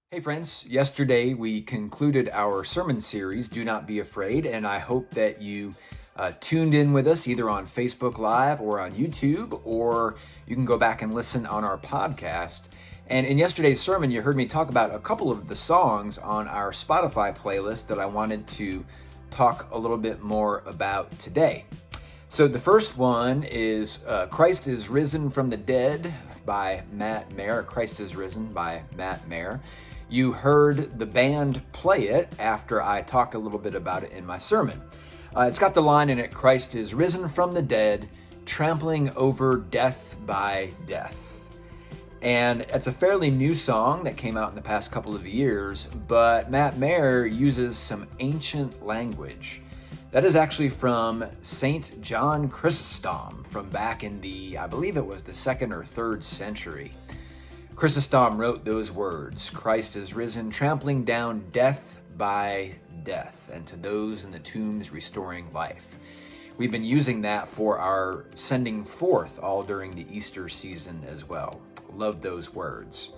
Hey friends, yesterday we concluded our sermon series, Do Not Be Afraid, and I hope that you tuned in with us either on Facebook Live or on YouTube, or you can go back and listen on our podcast. And in yesterday's sermon, you heard me talk about a couple of the songs on our Spotify playlist that I wanted to talk a little bit more about today. So the first one is Christ is Risen from the Dead by Matt Maher. Christ is Risen by Matt Maher. You heard the band play it after I talked a little bit about it in my sermon. It's got the line in it, Christ is risen from the dead, trampling over death by death. And it's a fairly new song that came out in the past couple of years, but Matt Maher uses some ancient language. That is actually from St. John Chrysostom from back in I believe it was the 2nd or 3rd century. Chrysostom wrote those words, Christ is risen, trampling down death by death, and to those in the tombs restoring life. We've been using that for our sending forth all during the Easter season as well. Love those words.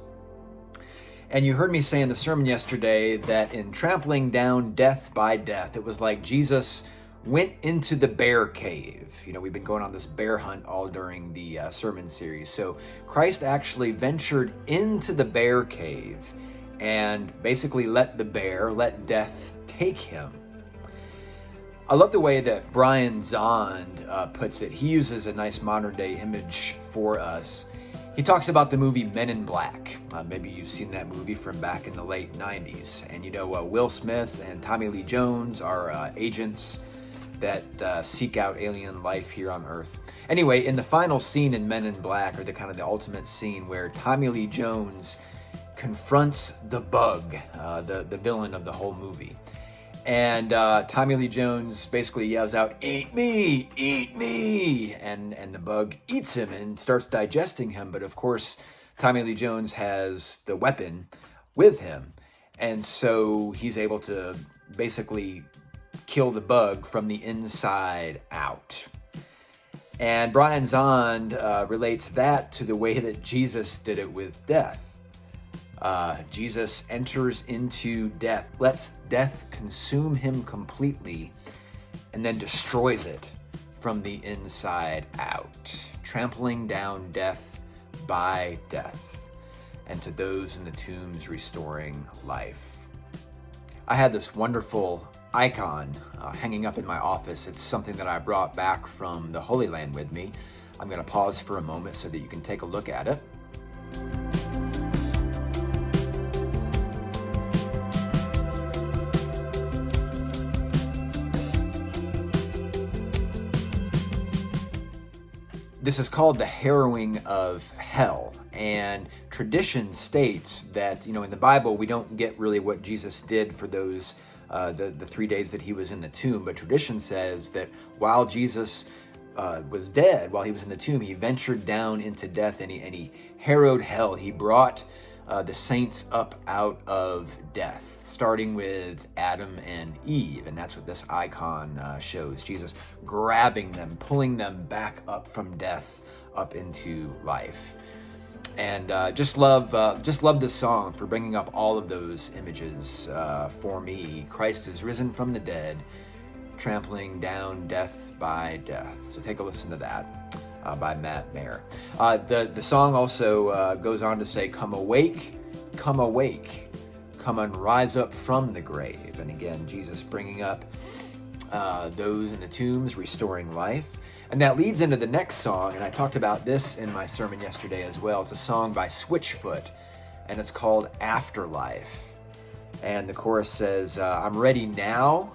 And you heard me say in the sermon yesterday that in trampling down death by death, it was like Jesus went into the bear cave. We've been going on this bear hunt all during the sermon series. So Christ actually ventured into the bear cave and basically let death take him. I love the way that Brian Zahnd puts it. He uses a nice modern day image for us. He talks about the movie Men in Black. Maybe you've seen that movie from back in the late 90s. And Will Smith and Tommy Lee Jones are agents that seek out alien life here on Earth. Anyway, in the final scene in Men in Black, or the ultimate scene where Tommy Lee Jones confronts the Bug, the villain of the whole movie. And Tommy Lee Jones basically yells out, eat me, and the Bug eats him and starts digesting him. But of course, Tommy Lee Jones has the weapon with him. And so he's able to basically kill the Bug from the inside out. And Brian Zahnd relates that to the way that Jesus did it with death. Jesus enters into death, lets death consume him completely, and then destroys it from the inside out, trampling down death by death, and to those in the tombs restoring life. I had this wonderful icon hanging up in my office. It's something that I brought back from the Holy Land with me. I'm going to pause for a moment so that you can take a look at it. This is called the harrowing of hell, and tradition states that in the Bible we don't get really what Jesus did for those the 3 days that he was in the tomb, but tradition says that while Jesus was dead, while he was in the tomb, he ventured down into death and he harrowed hell. He brought the saints up out of death, starting with Adam and Eve. And that's what this icon shows. Jesus grabbing them, pulling them back up from death up into life. And just love this song for bringing up all of those images for me. Christ is risen from the dead, trampling down death by death. So take a listen to that by Matt Maher. The song also goes on to say, come awake, come and rise up from the grave. And again, Jesus bringing up those in the tombs, restoring life. And that leads into the next song, and I talked about this in my sermon yesterday as well. It's a song by Switchfoot, and it's called Afterlife. And the chorus says, I'm ready now,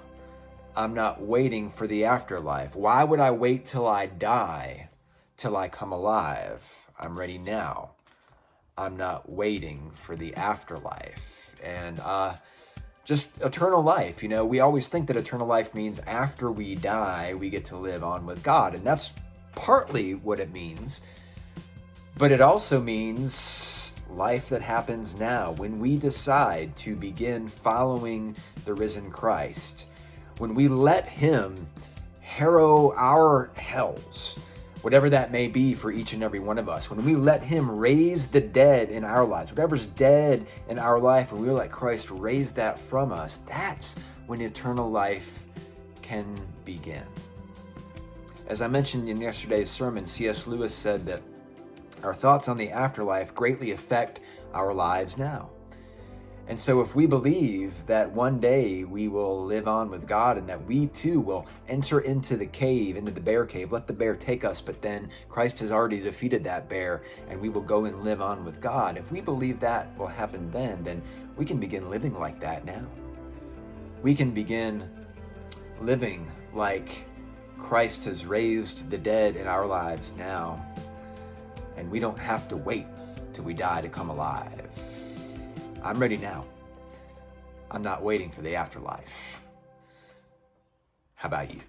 I'm not waiting for the afterlife. Why would I wait till I die, till I come alive? I'm ready now, I'm not waiting for the afterlife. And just eternal life. We always think that eternal life means after we die, we get to live on with God. And that's partly what it means. But it also means life that happens now when we decide to begin following the risen Christ. When we let him harrow our hells, whatever that may be for each and every one of us. When we let him raise the dead in our lives, whatever's dead in our life, and we let Christ raise that from us, that's when eternal life can begin. As I mentioned in yesterday's sermon, C.S. Lewis said that our thoughts on the afterlife greatly affect our lives now. And so if we believe that one day we will live on with God and that we too will enter into the cave, into the bear cave, let the bear take us, but then Christ has already defeated that bear and we will go and live on with God. If we believe that will happen then we can begin living like that now. We can begin living like Christ has raised the dead in our lives now. And we don't have to wait till we die to come alive. I'm ready now. I'm not waiting for the afterlife. How about you?